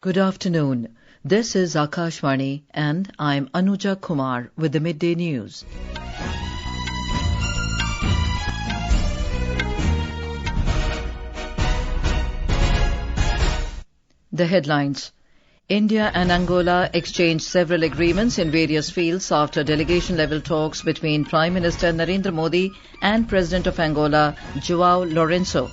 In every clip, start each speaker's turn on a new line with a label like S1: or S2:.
S1: Good afternoon. This is Akashvani and I'm Anuja Kumar with the Midday News. The headlines. India and Angola exchanged several agreements in various fields after delegation-level talks between Prime Minister Narendra Modi and President of Angola, Joao Lourenco.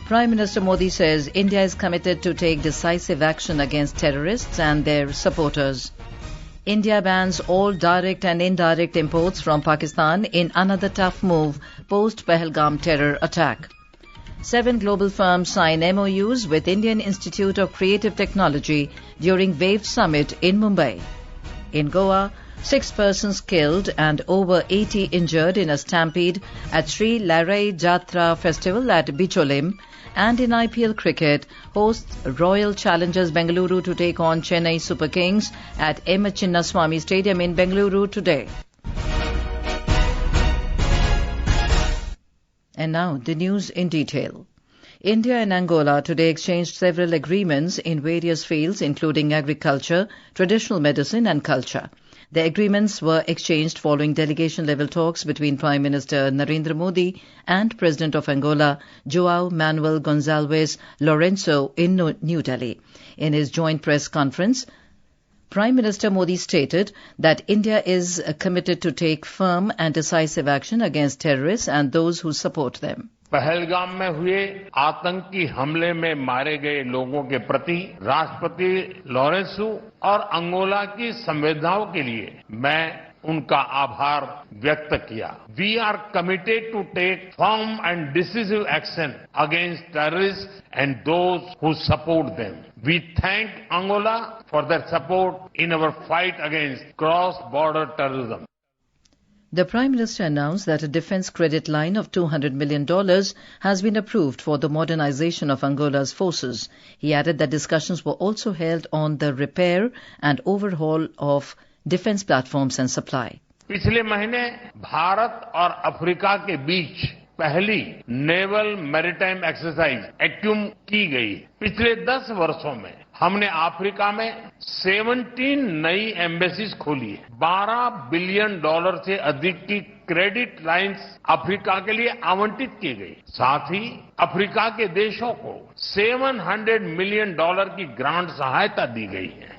S1: Prime Minister Modi says India is committed to take decisive action against terrorists and their supporters. India bans all direct and indirect imports from Pakistan in another tough move post-Pahalgam terror attack. 7 global firms sign MoUs with Indian Institute of Creative Technology during WAVE Summit in Mumbai. In Goa, 6 persons killed and over 80 injured in a stampede at Shree Lairai Zatra festival at Bicholim. And in IPL Cricket, hosts Royal Challengers Bengaluru to take on Chennai Super Kings at Chinnaswamy Stadium in Bengaluru today. And now the news in detail. India and Angola today exchanged several agreements in various fields including agriculture, traditional medicine and culture. The agreements were exchanged following delegation-level talks between Prime Minister Narendra Modi and President of Angola, Joao Manuel Gonçalves Lourenco in New Delhi. In his joint press conference, Prime Minister Modi stated that India is committed to take firm and decisive action against terrorists and those who support them.
S2: Pahalgam में हुए आतंकी हमले में मारे गए लोगों के प्रति राष्ट्रपति लॉरेंसो और अंगोला की संवेदनाओं के लिए मैं उनका आभार व्यक्त किया। We are committed to take firm and decisive action against terrorists and those who support them. We thank Angola for their support in our fight against cross-border terrorism.
S1: The Prime Minister announced that a defence credit line of $200 million has been approved for the modernization of Angola's forces. He added that discussions were also held on the repair and overhaul of defence platforms and supply.
S2: पिछले महीने भारत और Africa के बीच पहली naval maritime exercise एक्यूम की गई। पिछले 10 वर्षों में हमने अफ्रीका में 17 नई एम्बेसीज खोली है। $12 बिलियन से अधिक की क्रेडिट लाइंस अफ्रीका के लिए आवंटित की गई। साथ ही अफ्रीका के देशों को $700 मिलियन की ग्रांट सहायता दी गई है।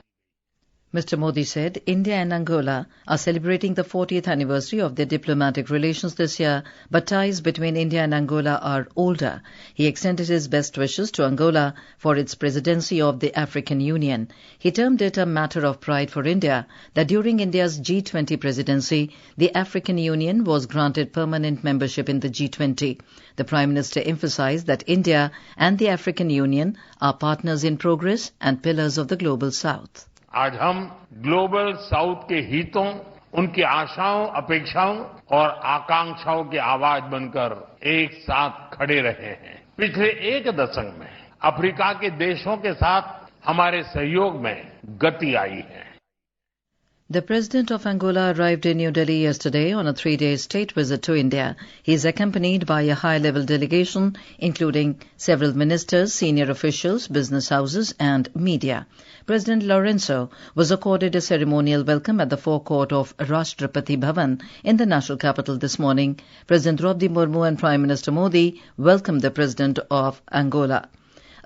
S1: Mr. Modi said India and Angola are celebrating the 40th anniversary of their diplomatic relations this year, but ties between India and Angola are older. He extended his best wishes to Angola for its presidency of the African Union. He termed it a matter of pride for India that during India's G20 presidency, the African Union was granted permanent membership in the G20. The Prime Minister emphasized that India and the African Union are partners in progress and pillars of the Global South.
S2: आज हम global south के हितों, उनकी आशाओं, अपेक्षाओं और आकांक्षाओं की आवाज बनकर एक साथ खड़े रहे हैं। पिछले 1 दशक में अफ्रीका के देशों के साथ हमारे सहयोग में गति आई है।
S1: The President of Angola arrived in New Delhi yesterday on a 3-day state visit to India. He is accompanied by a high-level delegation, including several ministers, senior officials, business houses and media. President Lourenco was accorded a ceremonial welcome at the forecourt of Rashtrapati Bhavan in the national capital this morning. President Draupadi Murmu and Prime Minister Modi welcomed the President of Angola.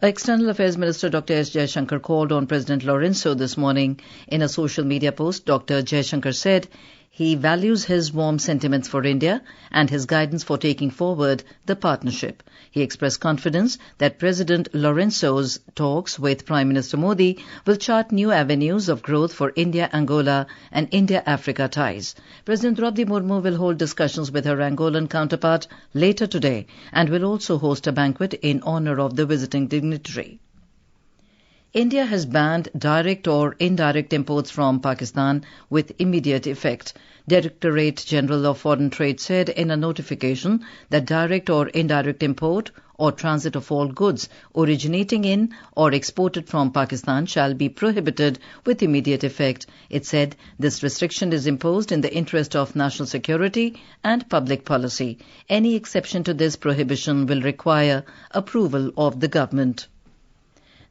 S1: External Affairs Minister Dr. S. Jaishankar called on President Lourenco this morning. In a social media post, Dr. Jaishankar said he values his warm sentiments for India and his guidance for taking forward the partnership. He expressed confidence that President Lourenco's talks with Prime Minister Modi will chart new avenues of growth for India-Angola and India-Africa ties. President Draupadi Murmu will hold discussions with her Angolan counterpart later today and will also host a banquet in honor of the visiting dignitary. India has banned direct or indirect imports from Pakistan with immediate effect. Directorate General of Foreign Trade said in a notification that direct or indirect import or transit of all goods originating in or exported from Pakistan shall be prohibited with immediate effect. It said this restriction is imposed in the interest of national security and public policy. Any exception to this prohibition will require approval of the government.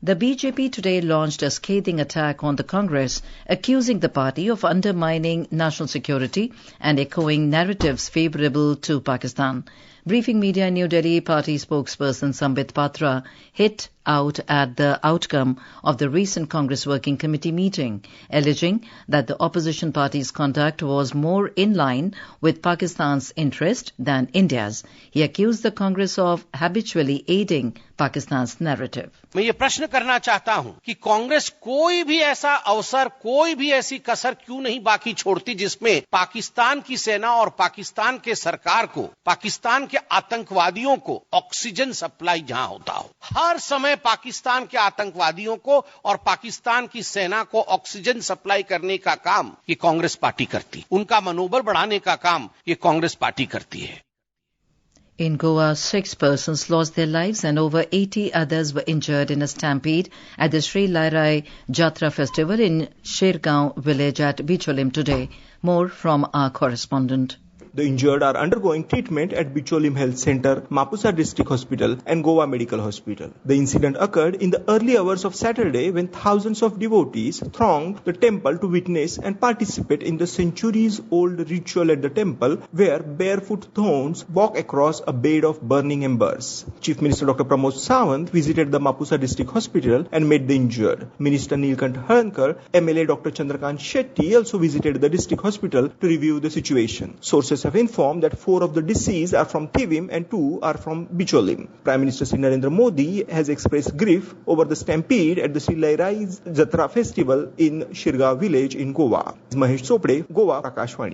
S1: The BJP today launched a scathing attack on the Congress, accusing the party of undermining national security and echoing narratives favourable to Pakistan. Briefing media in New Delhi, party spokesperson Sambit Patra hit out at the outcome of the recent Congress Working Committee meeting, alleging that the opposition party's conduct was more in line with Pakistan's interest than India's. He accused the Congress of habitually aiding Pakistan's narrative.
S3: मैं ये प्रश्न करना चाहता हूं कि कांग्रेस कोई भी ऐसा अवसर, कोई भी ऐसी कसर क्यों नहीं बाकी छोड़ती जिसमें पाकिस्तान की सेना और पाकिस्तान के सरकार को, पाकिस्तान के आतंकवादियों को ऑक्सीजन सप्लाई जहां होता हो। हर समय पाकिस्तान के आतंकवादियों को और पाकिस्तान की सेना को ऑक्सीजन सप्लाई करने का काम ये कांग्रेस पार्टी करती, उनका मनोबल बढ़ाने का काम ये कांग्रेस पार्टी करती है।
S1: In Goa, 6 persons lost their lives and over 80 others were injured in a stampede at the Shree Lairai Zatra festival in Shergaon village at Bicholim today. More from our correspondent.
S4: The injured are undergoing treatment at Bicholim Health Center, Mapusa District Hospital and Goa Medical Hospital. The incident occurred in the early hours of Saturday when thousands of devotees thronged the temple to witness and participate in the centuries-old ritual at the temple where barefoot thorns walk across a bed of burning embers. Chief Minister Dr. Pramod Sawant visited the Mapusa District Hospital and met the injured. Minister Neelkant Harankar, MLA Dr. Chandrakant Shetty also visited the district hospital to review the situation. Sources have informed that 4 of the deceased are from Thivim and 2 are from Bicholim. Prime Minister Sri Narendra Modi has expressed grief over the stampede at the Shree Lairai Zatra festival in Shergaon village in Goa. Mahesh Chopde, Goa, Akashvani.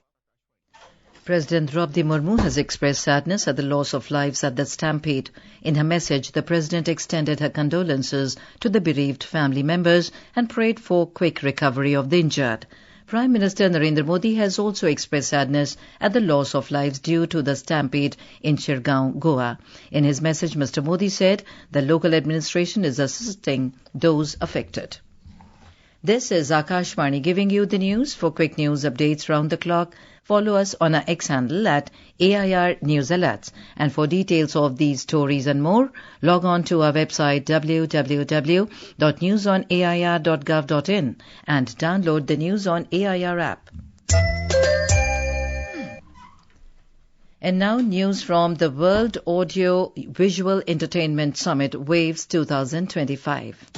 S1: President Draupadi Murmu has expressed sadness at the loss of lives at the stampede. In her message, the President extended her condolences to the bereaved family members and prayed for quick recovery of the injured. Prime Minister Narendra Modi has also expressed sadness at the loss of lives due to the stampede in Shergaon, Goa. In his message, Mr. Modi said the local administration is assisting those affected. This is Akashvani giving you the news. For quick news updates round the clock, follow us on our X handle at AIR News Alerts. And for details of these stories and more, log on to our website www.newsonair.gov.in and download the News on AIR app. And now news from the World Audio Visual Entertainment Summit Waves 2025.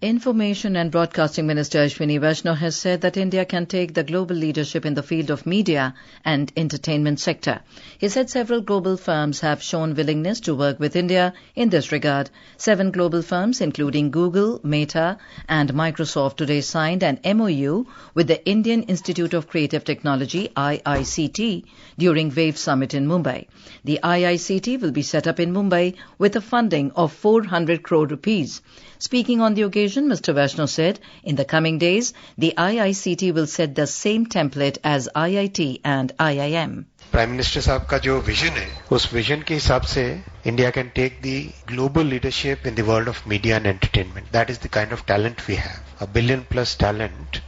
S1: Information and Broadcasting Minister Ashwini Vaishnaw has said that India can take the global leadership in the field of media and entertainment sector. He said several global firms have shown willingness to work with India in this regard. 7 global firms, including Google, Meta and Microsoft, today signed an MoU with the Indian Institute of Creative Technology, IICT, during WAVE Summit in Mumbai. The IICT will be set up in Mumbai with a funding of 400 crore rupees. Speaking on the occasion, Mr. Vaishnaw said, in the coming days, the IICT will set the same template as IIT and IIM.
S5: Prime minister साहब का जो vision है, उस vision के हिसाब से India can take the global leadership in the world of media and entertainment. That is the kind of talent we have. $1 billion+ talent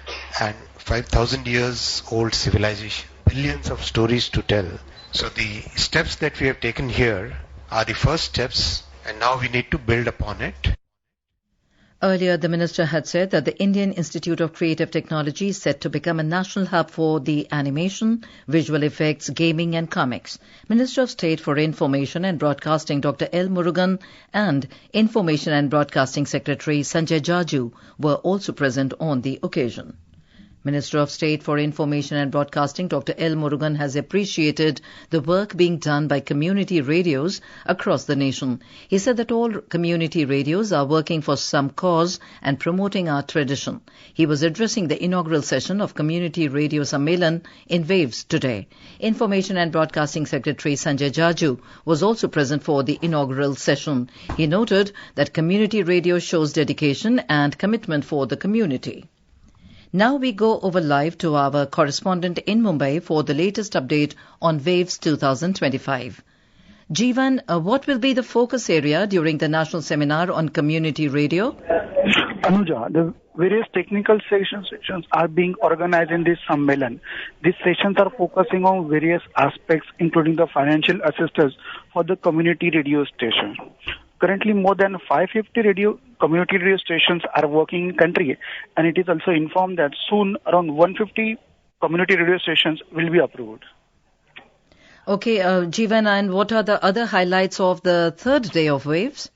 S5: and 5,000 years old civilization. Billions of stories to tell. So the steps that we have taken here are the first steps, and now we need to build upon it.
S1: Earlier, the minister had said that the Indian Institute of Creative Technology is set to become a national hub for the animation, visual effects, gaming and comics. Minister of State for Information and Broadcasting Dr. L. Murugan and Information and Broadcasting Secretary Sanjay Jaju were also present on the occasion. Minister of State for Information and Broadcasting Dr. L. Murugan has appreciated the work being done by community radios across the nation. He said that all community radios are working for some cause and promoting our tradition. He was addressing the inaugural session of Community Radio Sammelan in Waves today. Information and Broadcasting Secretary Sanjay Jaju was also present for the inaugural session. He noted that community radio shows dedication and commitment for the community. Now we go over live to our correspondent in Mumbai for the latest update on Waves 2025. Jeevan, what will be the focus area during the national seminar on community radio?
S6: Anuja, the various technical sessions are being organized in this Sammelan. These sessions are focusing on various aspects, including the financial assistance for the community radio station. Currently, more than 550 community radio stations are working in country, and it is also informed that soon around 150 community radio stations will be approved.
S1: Okay, Jeevan, and what are the other highlights of the third day of Waves?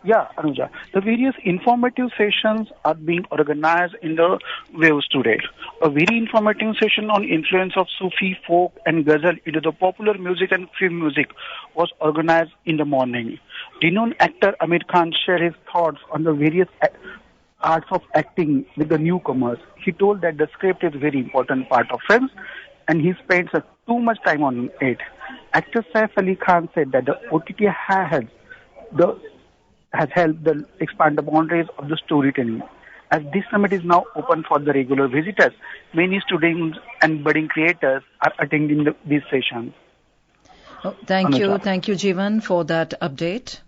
S6: Yeah, Anuja. The various informative sessions are being organized in the Waves today. A very informative session on influence of Sufi, folk and ghazal into the popular music and film music was organized in the morning. Renowned actor Amir Khan shared his thoughts on the various arts of acting with the newcomers. He told that the script is a very important part of films and he spends too much time on it. Actor Saif Ali Khan said that the OTT has helped expand the boundaries of the storytelling. As this summit is now open for the regular visitors, many students and budding creators are attending these sessions.
S1: Oh, thank you, Jeevan, for that update.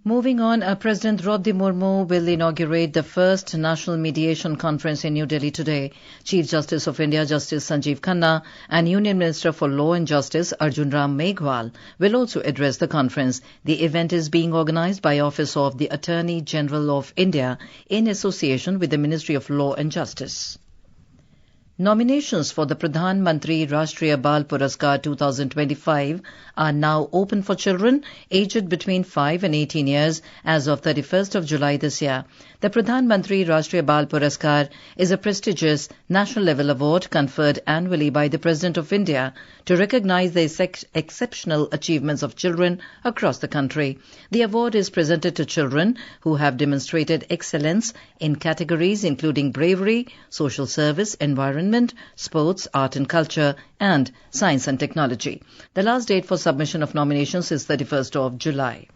S1: Moving on, President Draupadi Murmu will inaugurate the first National Mediation Conference in New Delhi today. Chief Justice of India, Justice Sanjeev Khanna, and Union Minister for Law and Justice, Arjun Ram Meghwal, will also address the conference. The event is being organized by Office of the Attorney General of India in association with the Ministry of Law and Justice. Nominations for the Pradhan Mantri Rashtriya Bal Puraskar 2025 are now open for children aged between 5 and 18 years as of 31st of July this year. The Pradhan Mantri Rashtriya Bal Puraskar is a prestigious national-level award conferred annually by the President of India to recognize the exceptional achievements of children across the country. The award is presented to children who have demonstrated excellence in categories including bravery, social service, environment, sports, art and culture, and science and technology. The last date for submission of nominations is 31st of July.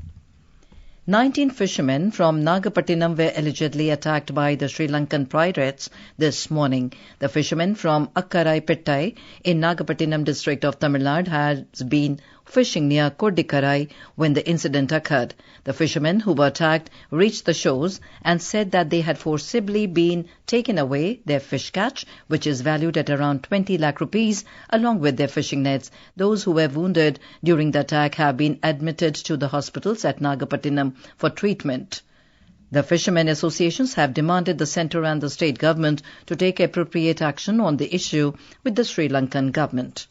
S1: 19 fishermen from Nagapattinam were allegedly attacked by the Sri Lankan pirates this morning. The fishermen from Akkarai Pettai in Nagapattinam district of Tamil Nadu has been fishing near Kodikarai when the incident occurred. The fishermen who were attacked reached the shores and said that they had forcibly been taken away their fish catch, which is valued at around 20 lakh rupees, along with their fishing nets. Those who were wounded during the attack have been admitted to the hospitals at Nagapattinam for treatment. The fishermen associations have demanded the centre and the state government to take appropriate action on the issue with the Sri Lankan government.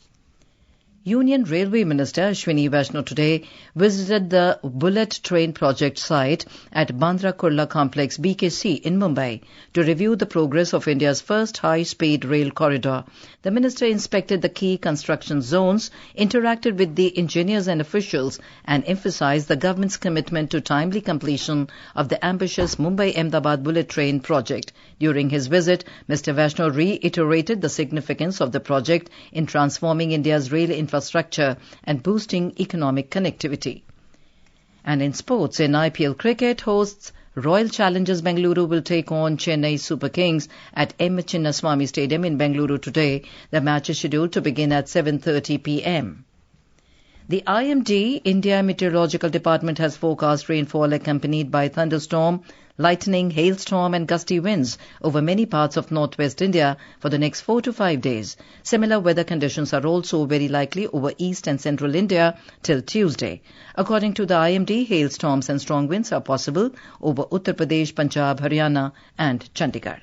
S1: Union Railway Minister Ashwini Vaishnaw today visited the bullet train project site at Bandra Kurla Complex BKC in Mumbai to review the progress of India's first high-speed rail corridor. The minister inspected the key construction zones, interacted with the engineers and officials, and emphasized the government's commitment to timely completion of the ambitious Mumbai-Ahmedabad bullet train project. During his visit, Mr. Vaishnaw reiterated the significance of the project in transforming India's rail infrastructure and boosting economic connectivity. And in sports, in IPL Cricket, hosts Royal Challengers Bengaluru will take on Chennai Super Kings at Chinnaswamy Stadium in Bengaluru today. The match is scheduled to begin at 7:30 p.m. The IMD, India Meteorological Department, has forecast rainfall accompanied by thunderstorm, lightning, hailstorm and gusty winds over many parts of northwest India for the next 4 to 5 days. Similar weather conditions are also very likely over east and central India till Tuesday. According to the IMD, hailstorms and strong winds are possible over Uttar Pradesh, Punjab, Haryana and Chandigarh.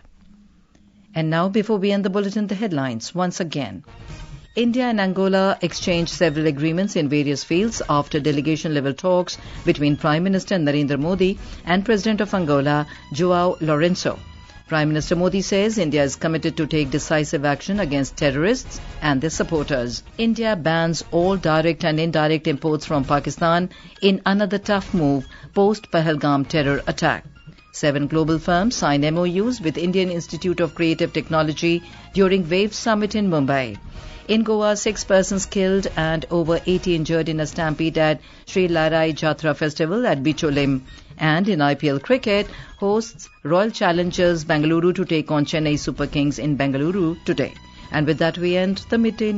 S1: And now, before we end the bulletin, the headlines once again. India and Angola exchanged several agreements in various fields after delegation-level talks between Prime Minister Narendra Modi and President of Angola, Joao Lourenco. Prime Minister Modi says India is committed to take decisive action against terrorists and their supporters. India bans all direct and indirect imports from Pakistan in another tough move post-Pahalgam terror attack. 7 global firms signed MoUs with Indian Institute of Creative Technology during Wave Summit in Mumbai. In Goa, 6 persons killed and over 80 injured in a stampede at Shree Lairai Zatra festival at Bicholim. And in IPL Cricket, hosts Royal Challengers Bengaluru to take on Chennai Super Kings in Bengaluru today. And with that, we end the midday news.